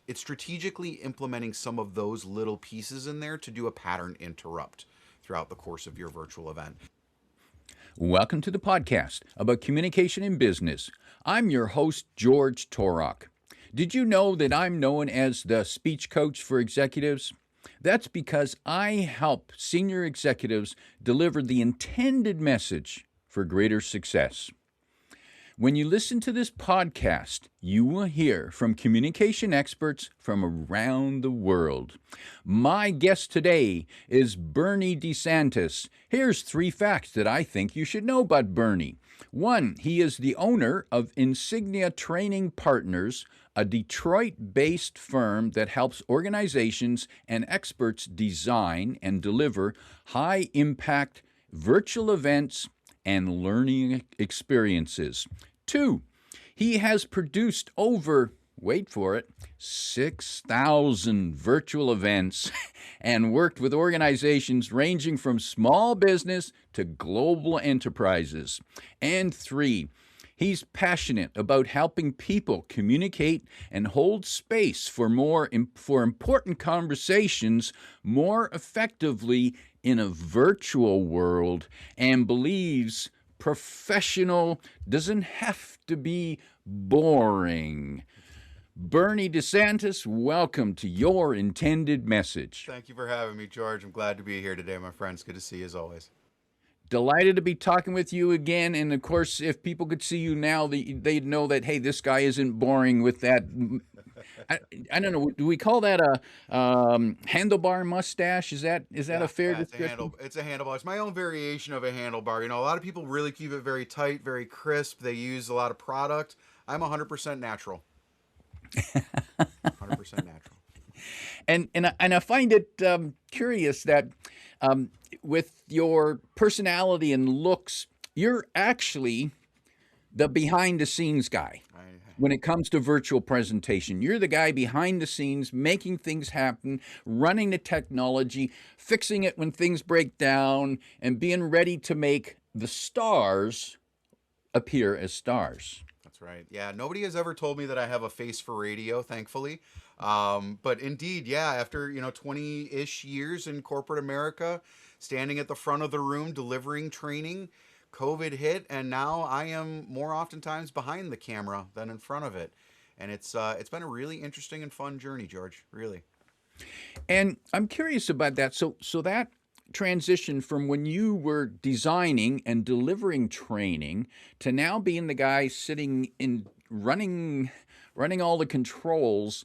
it's strategically implementing some of those little pieces in there to do a pattern interrupt throughout the course of your virtual event. Welcome to the podcast about communication in business. I'm your host, George Torok. Did you know that I'm known as the speech coach for executives? That's because I help senior executives deliver the intended message for greater success. When you listen to this podcast, you will hear from communication experts from around the world. My guest today is Bernie DeSantis. Here's 3 facts that I think you should know about Bernie. 1, he is the owner of Insignia Training Partners, a Detroit-based firm that helps organizations and experts design and deliver high-impact virtual events and learning experiences. 2, he has produced over, wait for it, 6,000 virtual events and worked with organizations ranging from small business to global enterprises. And 3, he's passionate about helping people communicate and hold space for important conversations more effectively in a virtual world, and believes professional doesn't have to be boring. Bernie DeSantis, welcome to your intended message. Thank you for having me, George. I'm glad to be here today, my friends. Good to see you as always. Delighted to be talking with you again. And of course, if people could see you now, they'd know that, hey, this guy isn't boring with that. I don't know. Do we call that a handlebar mustache? Is that a fair description? It's a handlebar. It's my own variation of a handlebar. You know, a lot of people really keep it very tight, very crisp. They use a lot of product. I'm 100% natural. 100% natural. And I find it curious that with your personality and looks, you're actually the behind the scenes guy. When it comes to virtual presentation, you're the guy behind the scenes, making things happen, running the technology, fixing it when things break down, and being ready to make the stars appear as stars. That's right. Yeah, nobody has ever told me that I have a face for radio, thankfully. But indeed, yeah, after 20-ish years in corporate America, standing at the front of the room, delivering training, COVID hit, and now I am more oftentimes behind the camera than in front of it. And it's been a really interesting and fun journey, George. Really. And I'm curious about that. So that transition from when you were designing and delivering training to now being the guy sitting in running all the controls,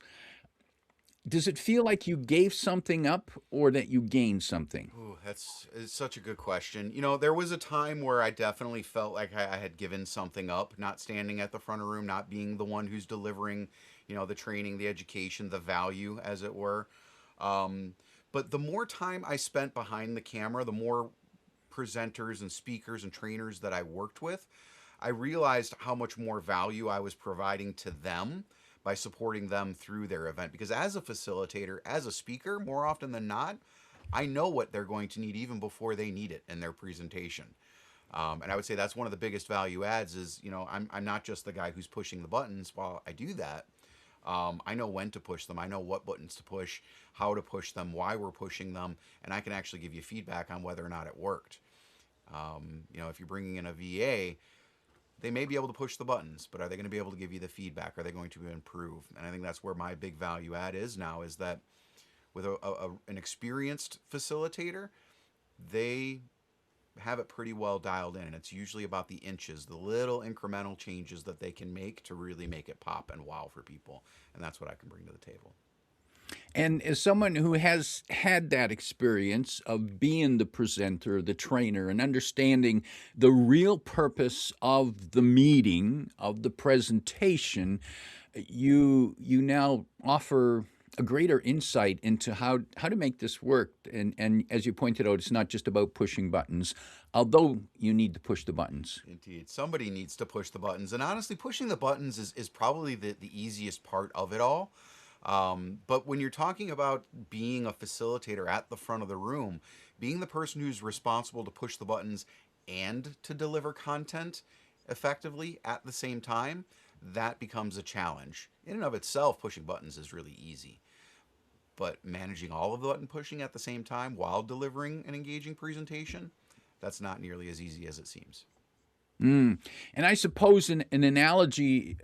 does it feel like you gave something up or that you gained something? Ooh, it's such a good question. You know, there was a time where I definitely felt like I had given something up, not standing at the front of the room, not being the one who's delivering, the training, the education, the value, as it were. But the more time I spent behind the camera, the more presenters and speakers and trainers that I worked with, I realized how much more value I was providing to them by supporting them through their event. Because as a facilitator, as a speaker, more often than not, I know what they're going to need even before they need it in their presentation. And I would say that's one of the biggest value adds is, I'm not just the guy who's pushing the buttons while I do that. I know when to push them. I know what buttons to push, how to push them, why we're pushing them, and I can actually give you feedback on whether or not it worked. If you're bringing in a VA, they may be able to push the buttons, but are they going to be able to give you the feedback? Are they going to improve? And I think that's where my big value add is now, is that with an experienced facilitator, they have it pretty well dialed in. And it's usually about the inches, the little incremental changes that they can make to really make it pop and wow for people. And that's what I can bring to the table. And as someone who has had that experience of being the presenter, the trainer, and understanding the real purpose of the meeting, of the presentation, you now offer a greater insight into how to make this work. And as you pointed out, it's not just about pushing buttons, although you need to push the buttons. Indeed. Somebody needs to push the buttons. And honestly, pushing the buttons is probably the easiest part of it all. But when you're talking about being a facilitator at the front of the room, being the person who's responsible to push the buttons and to deliver content effectively at the same time, that becomes a challenge. In and of itself, pushing buttons is really easy. But managing all of the button pushing at the same time while delivering an engaging presentation, that's not nearly as easy as it seems. And I suppose an analogy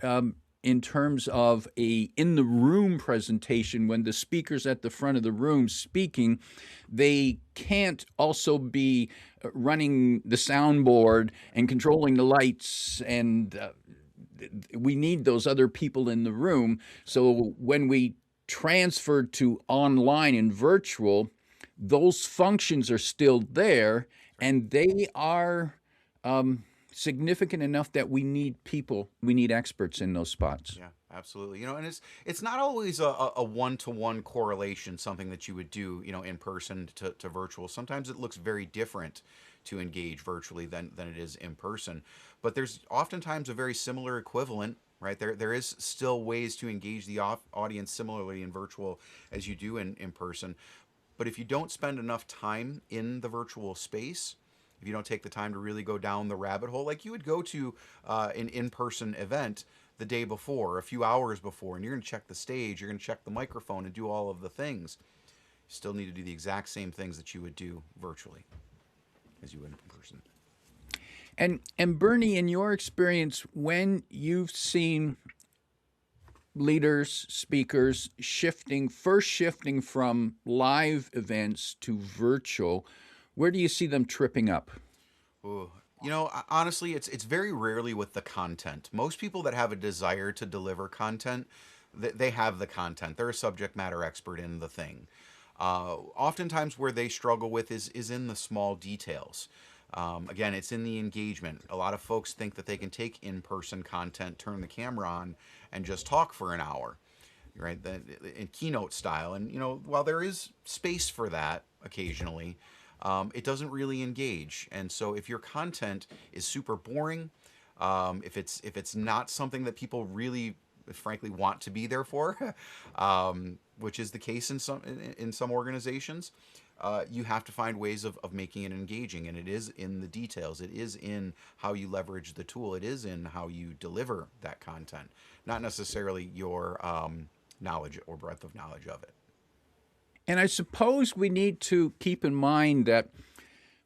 in terms of a in the room presentation, when the speaker's at the front of the room speaking, they can't also be running the soundboard and controlling the lights, and we need those other people in the room. So when we transfer to online and virtual, those functions are still there, and they are significant enough that we need people, we need experts in those spots. Yeah, absolutely. And it's not always a one-to-one correlation, something that you would do, in person to virtual. Sometimes it looks very different to engage virtually than it is in person. But there's oftentimes a very similar equivalent, right? There is still ways to engage the audience similarly in virtual as you do in person. But if you don't spend enough time in the virtual space, if you don't take the time to really go down the rabbit hole, like you would go to an in-person event the day before, a few hours before, and you're going to check the stage, you're going to check the microphone and do all of the things. You still need to do the exact same things that you would do virtually as you would in person. And Bernie, in your experience, when you've seen leaders, speakers shifting from live events to virtual, where do you see them tripping up? Ooh. Honestly, it's very rarely with the content. Most people that have a desire to deliver content, they have the content. They're a subject matter expert in the thing. Oftentimes where they struggle with is in the small details. Again, it's in the engagement. A lot of folks think that they can take in-person content, turn the camera on, and just talk for an hour, right? In keynote style. And, while there is space for that occasionally, it doesn't really engage. And so if your content is super boring, if it's not something that people really, frankly, want to be there for, which is the case in some organizations, you have to find ways of making it engaging. And it is in the details. It is in how you leverage the tool. It is in how you deliver that content, not necessarily your knowledge or breadth of knowledge of it. And I suppose we need to keep in mind that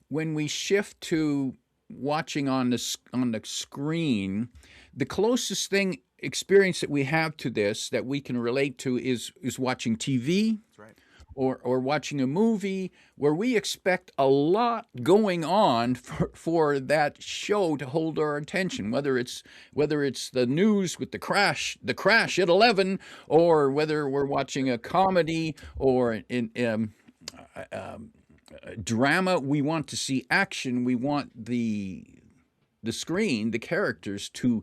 when we shift to watching on the screen, the closest experience that we have to this that we can relate to is watching TV. That's right. Or watching a movie where we expect a lot going on for that show to hold our attention, whether it's the news with the crash at 11, or whether we're watching a comedy or drama. We want to see action. We want the screen, the characters to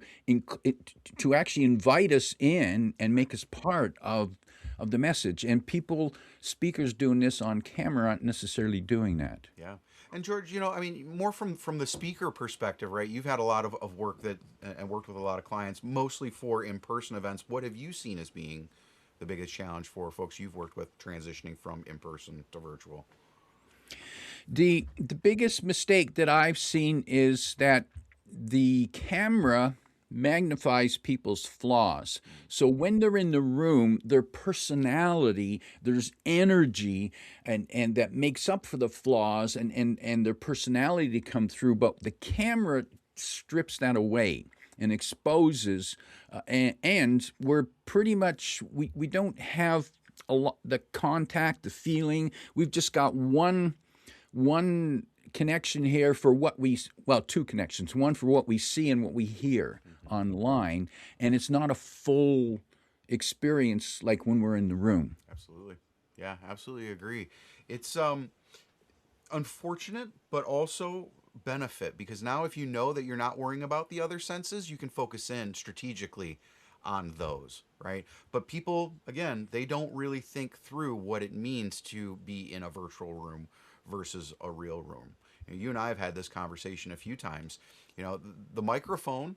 actually invite us in and make us part of the message. And speakers doing this on camera aren't necessarily doing that. Yeah. And George, more from the speaker perspective, right? You've had a lot of work and worked with a lot of clients, mostly for in-person events. What have you seen as being the biggest challenge for folks you've worked with transitioning from in-person to virtual? The biggest mistake that I've seen is that the camera magnifies people's flaws. So when they're in the room, their personality, there's energy and that makes up for the flaws and their personality to come through, but the camera strips that away and exposes and we're pretty much we don't have the contact, the feeling. We've just got one connection here for two connections, one for what we see and what we hear online, and it's not a full experience like when we're in the room. Absolutely. Yeah, absolutely agree. It's unfortunate, but also benefit, because now if you know that you're not worrying about the other senses, you can focus in strategically on those, right? But people, again, they don't really think through what it means to be in a virtual room versus a real room. You and I have had this conversation a few times. The microphone,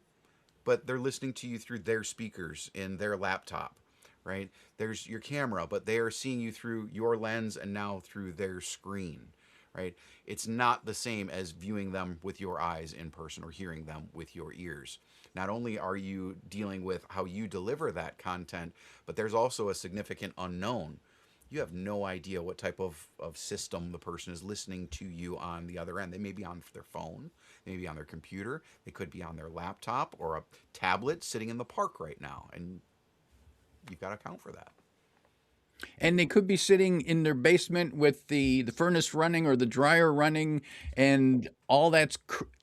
but they're listening to you through their speakers in their laptop, right? There's your camera, but they are seeing you through your lens and now through their screen, right? It's not the same as viewing them with your eyes in person or hearing them with your ears. not only are you dealing with how you deliver that content, but there's also a significant unknown. You have no idea what type of system the person is listening to you on the other end. They may be on their phone, they may be on their computer, they could be on their laptop or a tablet sitting in the park right now, and you've got to account for that. And they could be sitting in their basement with the furnace running or the dryer running, and all that's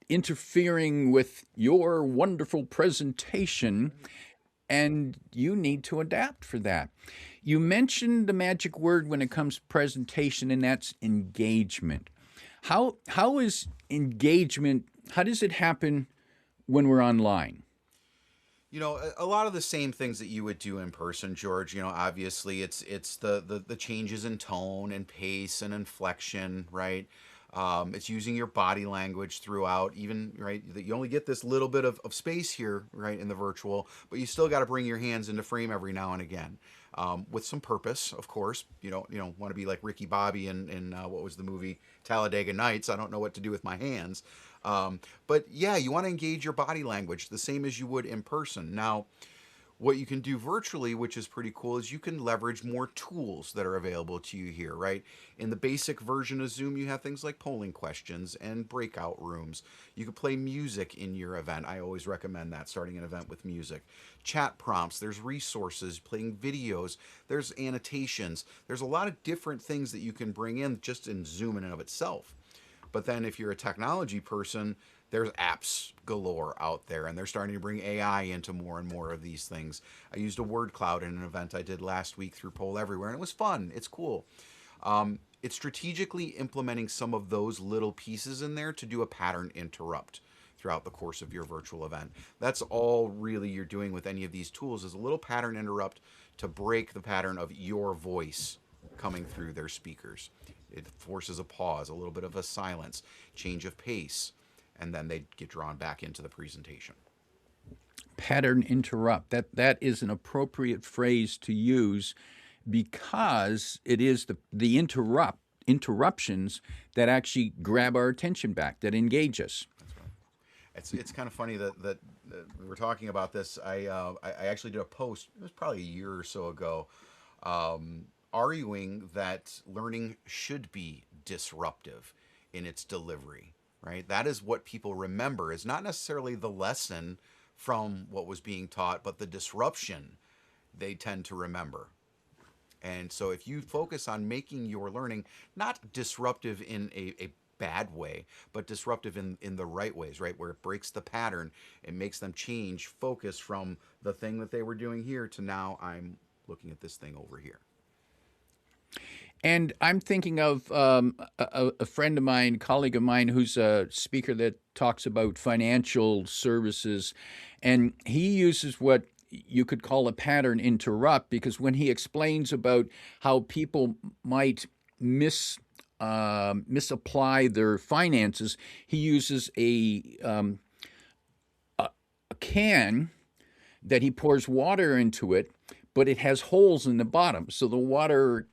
interfering with your wonderful presentation, and you need to adapt for that. You mentioned the magic word when it comes to presentation, and that's engagement. How is engagement, how does it happen when we're online? A lot of the same things that you would do in person, George. Obviously it's the changes in tone and pace and inflection, right? It's using your body language throughout, even, right? That you only get this little bit of space here, right, in the virtual, but you still got to bring your hands into frame every now and again, with some purpose, of course. You don't want to be like Ricky Bobby in what was the movie Talladega Nights. I don't know what to do with my hands. But yeah, you want to engage your body language the same as you would in person. Now, what you can do virtually, which is pretty cool, is you can leverage more tools that are available to you here, right? In the basic version of Zoom, you have things like polling questions and breakout rooms. You can play music in your event. I always recommend that, starting an event with music. Chat prompts, there's resources, playing videos, there's annotations. There's a lot of different things that you can bring in just in Zoom in and of itself. But then if you're a technology person, there's apps galore out there, and they're starting to bring AI into more and more of these things. I used a word cloud in an event I did last week through Poll Everywhere, and it was fun. It's cool. It's strategically implementing some of those little pieces in there to do a pattern interrupt throughout the course of your virtual event. That's all really you're doing with any of these tools, is a little pattern interrupt to break the pattern of your voice coming through their speakers. It forces a pause, a little bit of a silence, change of pace, and then they get drawn back into the presentation. Pattern interrupt. That is an appropriate phrase to use, because it is the interruptions that actually grab our attention back, that engage us. That's right. It's kind of funny that we're talking about this. I actually did a post, it was probably a year or so ago, arguing that learning should be disruptive in its delivery, right? That is what people remember, is not necessarily the lesson from what was being taught, but the disruption they tend to remember. And so if you focus on making your learning not disruptive in a bad way, but disruptive in the right ways, right? Where it breaks the pattern, it makes them change focus from the thing that they were doing here to now I'm looking at this thing over here. And I'm thinking of a friend of mine, colleague of mine, who's a speaker that talks about financial services, and he uses what you could call a pattern interrupt, because when he explains about how people might misapply their finances, he uses a can that he pours water into it, but it has holes in the bottom, so the water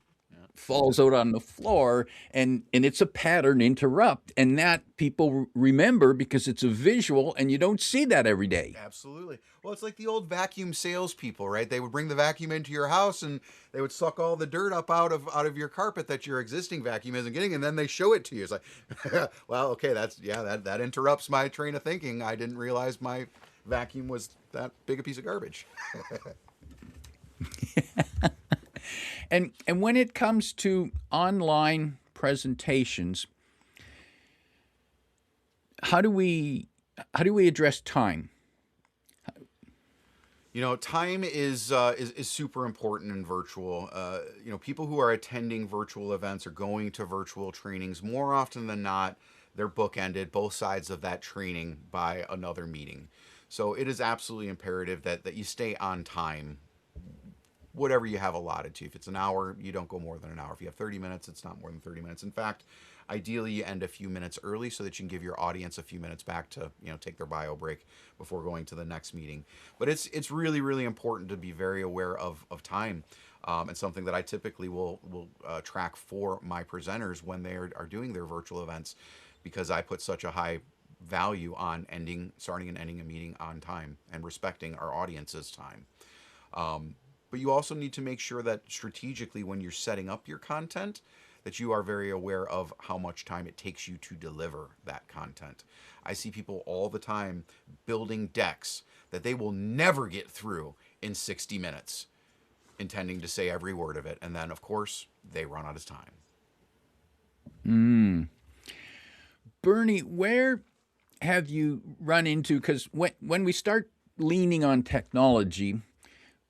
falls out on the floor, and it's a pattern interrupt, and that people remember because it's a visual, and you don't see that every day. Absolutely. Well, it's like the old vacuum salespeople, right? They would bring the vacuum into your house, and they would suck all the dirt up out of your carpet that your existing vacuum isn't getting, and then they show it to you. It's like, well, okay, that interrupts my train of thinking. I didn't realize my vacuum was that big a piece of garbage. And when it comes to online presentations, how do we address time? Time is super important in virtual. People who are attending virtual events or going to virtual trainings, more often than not, they're bookended, both sides of that training, by another meeting. So it is absolutely imperative that you stay on time, whatever you have allotted to. If it's an hour, you don't go more than an hour. If you have 30 minutes, it's not more than 30 minutes. In fact, ideally you end a few minutes early so that you can give your audience a few minutes back to take their bio break before going to the next meeting. But it's really, really important to be very aware of time, and something that I typically will track for my presenters when they are doing their virtual events, because I put such a high value on starting and ending a meeting on time and respecting our audience's time. But you also need to make sure that strategically, when you're setting up your content, that you are very aware of how much time it takes you to deliver that content. I see people all the time building decks that they will never get through in 60 minutes, intending to say every word of it. And then, of course, they run out of time. Bernie, where have you run into? Because when we start leaning on technology,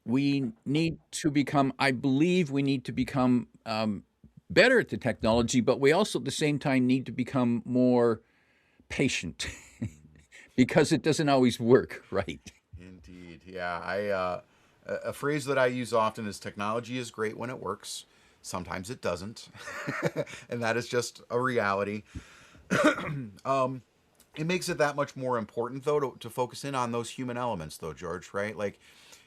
we need to become, I believe we need to become better at the technology, but we also at the same time need to become more patient because it doesn't always work right. Indeed. Yeah. A phrase that I use often is technology is great when it works. Sometimes it doesn't. And that is just a reality. It makes it that much more important, though, to focus in on those human elements, though, George, right? Like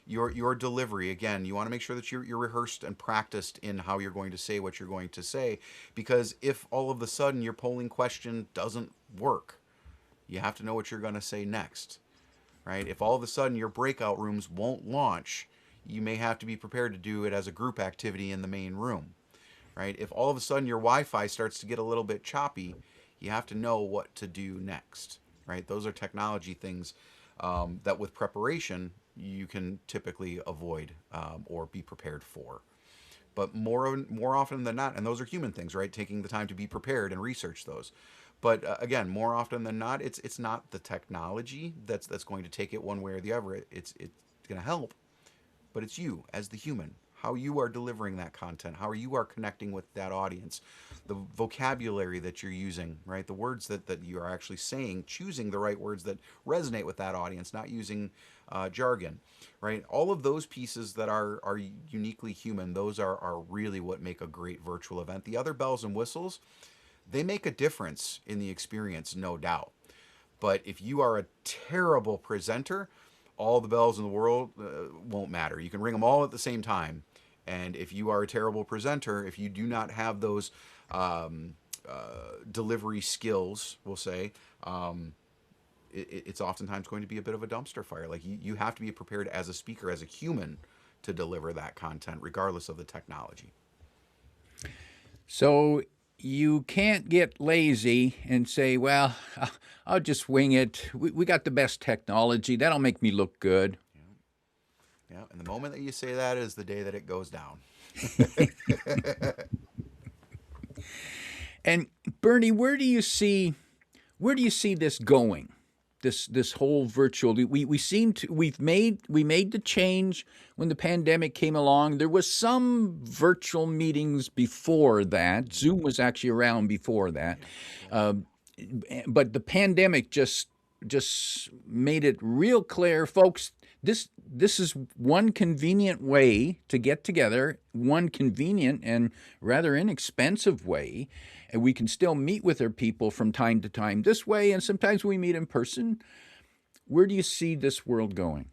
your delivery, again, you want to make sure that you're rehearsed and practiced in how you're going to say what you're going to say. Because if all of a sudden your polling question doesn't work, you have to know what you're going to say next, right? If all of a sudden your breakout rooms won't launch, you may have to be prepared to do it as a group activity in the main room, right? If all of a sudden your Wi-Fi starts to get a little bit choppy, you have to know what to do next, right? Those are technology things that with preparation you can typically avoid or be prepared for. But more often than not, and those are human things, right? Taking the time to be prepared and research those. But again, more often than not, it's not the technology that's going to take it one way or the other. It's going to help, but it's you as the human, how you are delivering that content, how you are connecting with that audience, the vocabulary that you're using, right? The words that you are actually saying, choosing the right words that resonate with that audience, not using jargon, right? All of those pieces that are uniquely human, those are really what make a great virtual event. The other bells and whistles, they make a difference in the experience, no doubt. But if you are a terrible presenter, all the bells in the world won't matter. You can ring them all at the same time. And if you are a terrible presenter, if you do not have those delivery skills, we'll say, it's oftentimes going to be a bit of a dumpster fire. Like you have to be prepared as a speaker, as a human, to deliver that content, regardless of the technology. So you can't get lazy and say, well, I'll just wing it. We got the best technology. That'll make me look good. Yeah, and the moment that you say that is the day that it goes down. And Bernie, where do you see this going? This whole virtual. We made the change when the pandemic came along. There was some virtual meetings before that. Zoom was actually around before that, but the pandemic just made it real clear, folks. This is one convenient way to get together, one convenient and rather inexpensive way, and we can still meet with our people from time to time this way, and sometimes we meet in person. Where do you see this world going?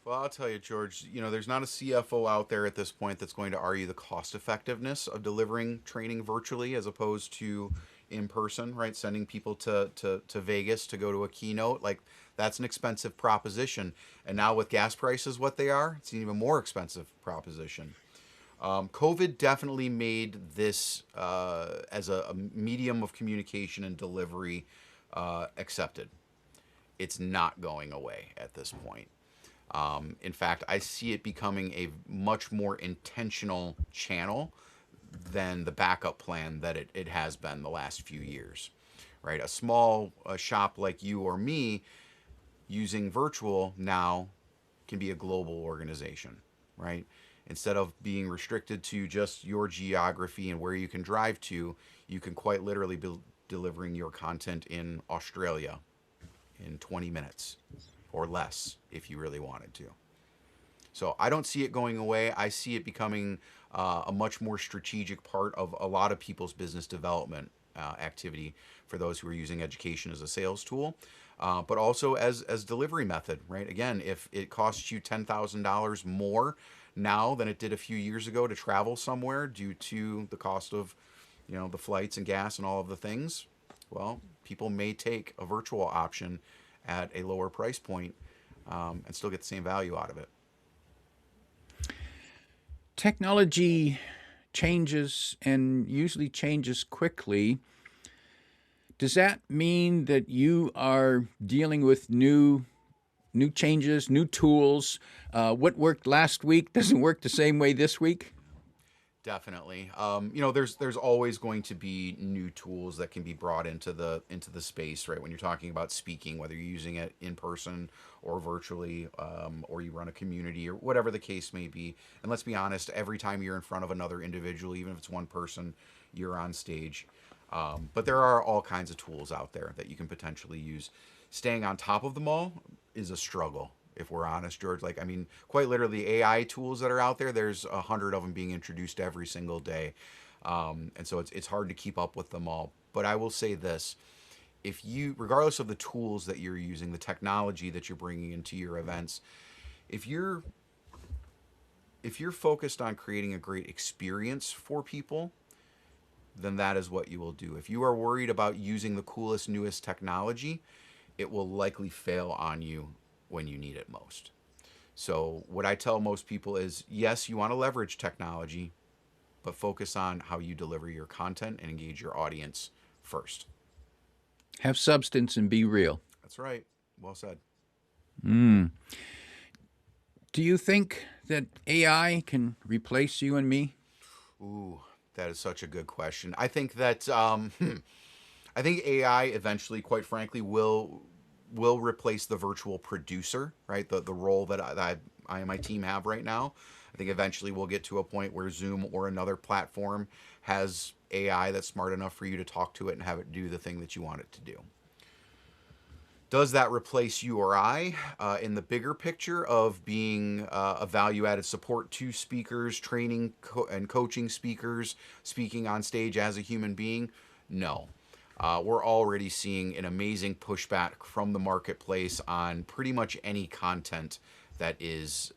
Well, I'll tell you, George, there's not a CFO out there at this point that's going to argue the cost effectiveness of delivering training virtually as opposed to in person, right? Sending people to Vegas to go to a keynote, like that's an expensive proposition. And now with gas prices what they are, it's an even more expensive proposition. COVID definitely made this as a medium of communication and delivery accepted. It's not going away at this point. In fact, I see it becoming a much more intentional channel than the backup plan that it has been the last few years, right? A small shop like you or me using virtual now can be a global organization, right? Instead of being restricted to just your geography and where you can drive to, you can quite literally be delivering your content in Australia in 20 minutes or less if you really wanted to. So I don't see it going away. I see it becoming a much more strategic part of a lot of people's business development activity for those who are using education as a sales tool, but also as delivery method, right? Again, if it costs you $10,000 more now than it did a few years ago to travel somewhere due to the cost of, the flights and gas and all of the things, well, people may take a virtual option at a lower price point and still get the same value out of it. Technology changes and usually changes quickly. Does that mean that you are dealing with new changes, new tools? What worked last week doesn't work the same way this week? Definitely. There's always going to be new tools that can be brought into the space, right? When you're talking about speaking, whether you're using it in person or virtually, or you run a community or whatever the case may be. And let's be honest, every time you're in front of another individual, even if it's one person, you're on stage. But there are all kinds of tools out there that you can potentially use. Staying on top of them all is a struggle, if we're honest, George. Like, I mean, quite literally, AI tools that are out there, there's 100 of them being introduced every single day. And so it's hard to keep up with them all. But I will say this, if you, regardless of the tools that you're using, the technology that you're bringing into your events, if you're focused on creating a great experience for people, then that is what you will do. If you are worried about using the coolest, newest technology, it will likely fail on you when you need it most. So what I tell most people is, yes, you want to leverage technology, but focus on how you deliver your content and engage your audience first. Have substance and be real. That's right. Well said. Do you think that AI can replace you and me? Ooh, that is such a good question. I think that I think AI eventually, quite frankly, will replace the virtual producer, right? The role that I and my team have right now. I think eventually we'll get to a point where Zoom or another platform has AI that's smart enough for you to talk to it and have it do the thing that you want it to do. Does that replace you or I in the bigger picture of being a value-added support to speakers, training and coaching speakers, speaking on stage as a human being? No. We're already seeing an amazing pushback from the marketplace on pretty much any content that is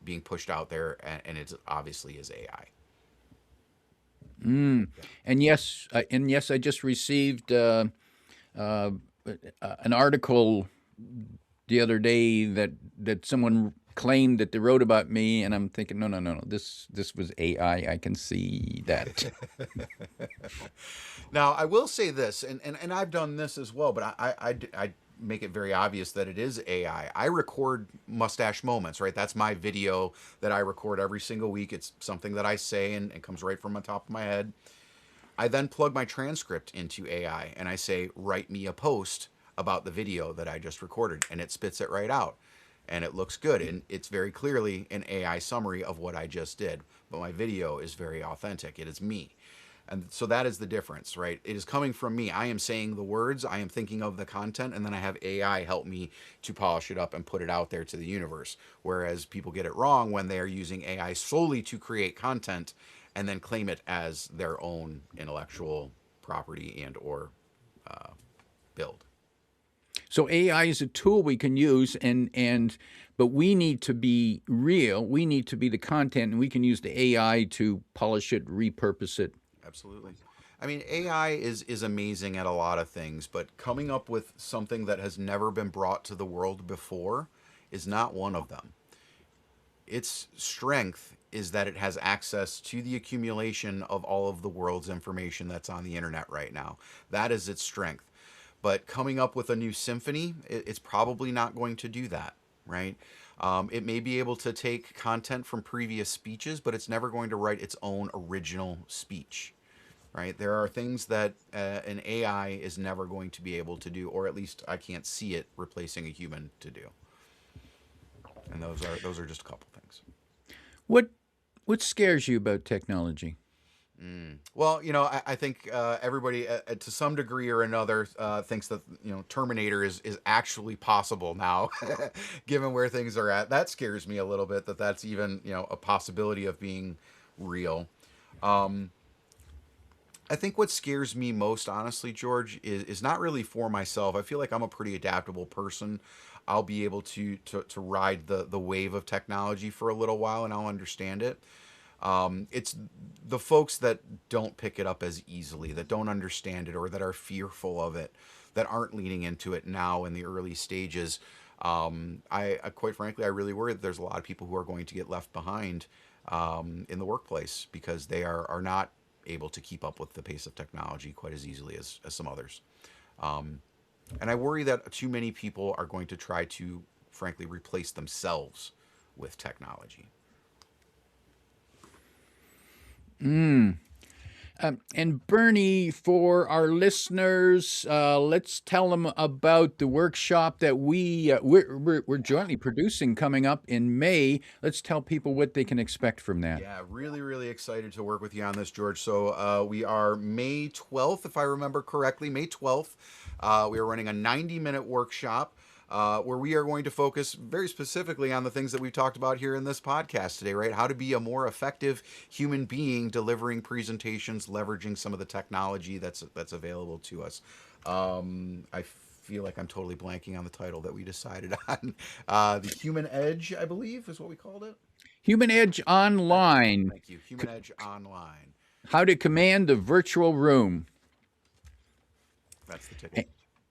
being pushed out there, and it obviously is AI. And yes, I just received an article the other day that someone claimed that they wrote about me, and I'm thinking, no, this was AI. I can see that. Now, I will say this, and I've done this as well, but I make it very obvious that it is AI. I record mustache moments, right? That's my video that I record every single week. It's something that I say, and it comes right from the top of my head. I then plug my transcript into AI, and I say, write me a post about the video that I just recorded, and it spits it right out. And it looks good, and it's very clearly an AI summary of what I just did. But my video is very authentic. It is me. And so that is the difference, right? It is coming from me. I am saying the words, I am thinking of the content, and then I have AI help me to polish it up and put it out there to the universe. Whereas people get it wrong when they are using AI solely to create content and then claim it as their own intellectual property and or build. So AI is a tool we can use, but we need to be real. We need to be the content, and we can use the AI to polish it, repurpose it. Absolutely. I mean, AI is amazing at a lot of things, but coming up with something that has never been brought to the world before is not one of them. Its strength is that it has access to the accumulation of all of the world's information that's on the internet right now. That is its strength. But coming up with a new symphony, it's probably not going to do that, right? It may be able to take content from previous speeches, but it's never going to write its own original speech, right? There are things that an AI is never going to be able to do, or at least I can't see it replacing a human to do. And those are just a couple things. What scares you about technology? Well, I think everybody, to some degree or another, thinks that Terminator is actually possible now, given where things are at. That scares me a little bit. That's even a possibility of being real. I think what scares me most, honestly, George, is not really for myself. I feel like I'm a pretty adaptable person. I'll be able to ride the wave of technology for a little while, and I'll understand it. It's the folks that don't pick it up as easily, that don't understand it, or that are fearful of it, that aren't leaning into it now in the early stages. I quite frankly, I really worry that there's a lot of people who are going to get left behind in the workplace because they are not able to keep up with the pace of technology quite as easily as some others. And I worry that too many people are going to try to, frankly, replace themselves with technology. And Bernie, for our listeners, let's tell them about the workshop that we're jointly producing coming up in May. Let's tell people what they can expect from that. Yeah, really, really excited to work with you on this, George. So we are May 12th, if I remember correctly, May 12th. We are running a 90-minute workshop where we are going to focus very specifically on the things that we've talked about here in this podcast today, right? How to be a more effective human being delivering presentations, leveraging some of the technology that's available to us. I feel like I'm totally blanking on the title that we decided on. The Human Edge, I believe, is what we called it. Human Edge Online. Thank you. Human Edge Online. How to command the virtual room. That's the ticket.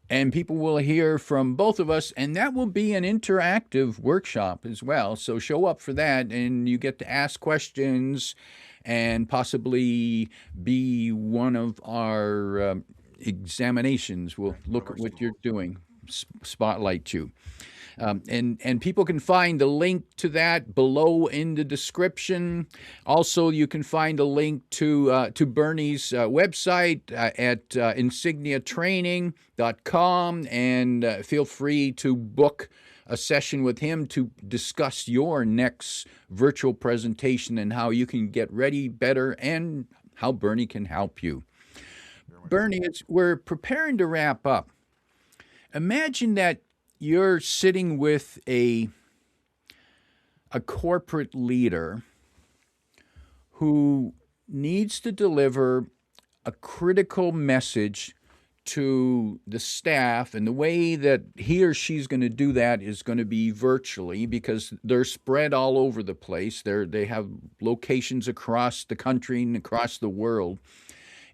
And people will hear from both of us, and that will be an interactive workshop as well. So show up for that, and you get to ask questions and possibly be one of our examinations. We'll look at what you're doing, spotlight you. And people can find the link to that below in the description. Also, you can find a link to Bernie's website at insigniatraining.com, and feel free to book a session with him to discuss your next virtual presentation and how you can get ready better and how Bernie can help you. Bernie, we're preparing to wrap up. Imagine that you're sitting with a corporate leader who needs to deliver a critical message to the staff, and the way that he or she's going to do that is going to be virtually, because they're spread all over the place. They have locations across the country and across the world.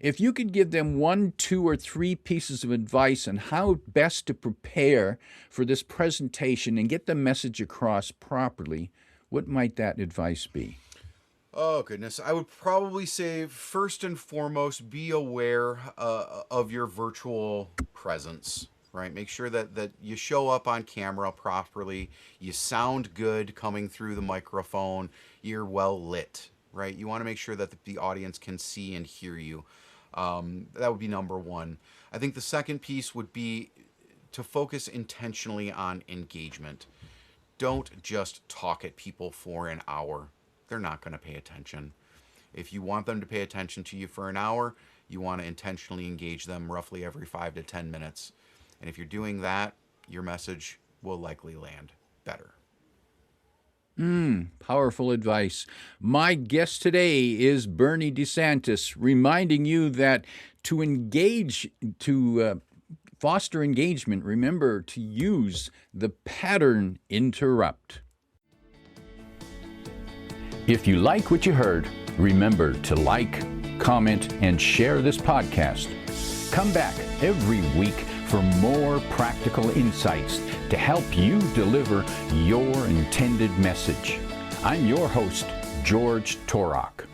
If you could give them 1, 2, or 3 pieces of advice on how best to prepare for this presentation and get the message across properly, what might that advice be? Oh, goodness. I would probably say, first and foremost, be aware of your virtual presence, right? Make sure that you show up on camera properly, you sound good coming through the microphone, you're well lit, right? You want to make sure that the audience can see and hear you. That would be number one. I think the second piece would be to focus intentionally on engagement. Don't just talk at people for an hour. They're not going to pay attention. If you want them to pay attention to you for an hour, you want to intentionally engage them roughly every 5 to 10 minutes. And if you're doing that, your message will likely land better. Powerful advice. My guest today is Bernie DeSantis, reminding you that to engage, to foster engagement, remember to use the pattern interrupt. If you like what you heard, remember to like, comment, and share this podcast. Come back every week for more practical insights to help you deliver your intended message. I'm your host, George Torok.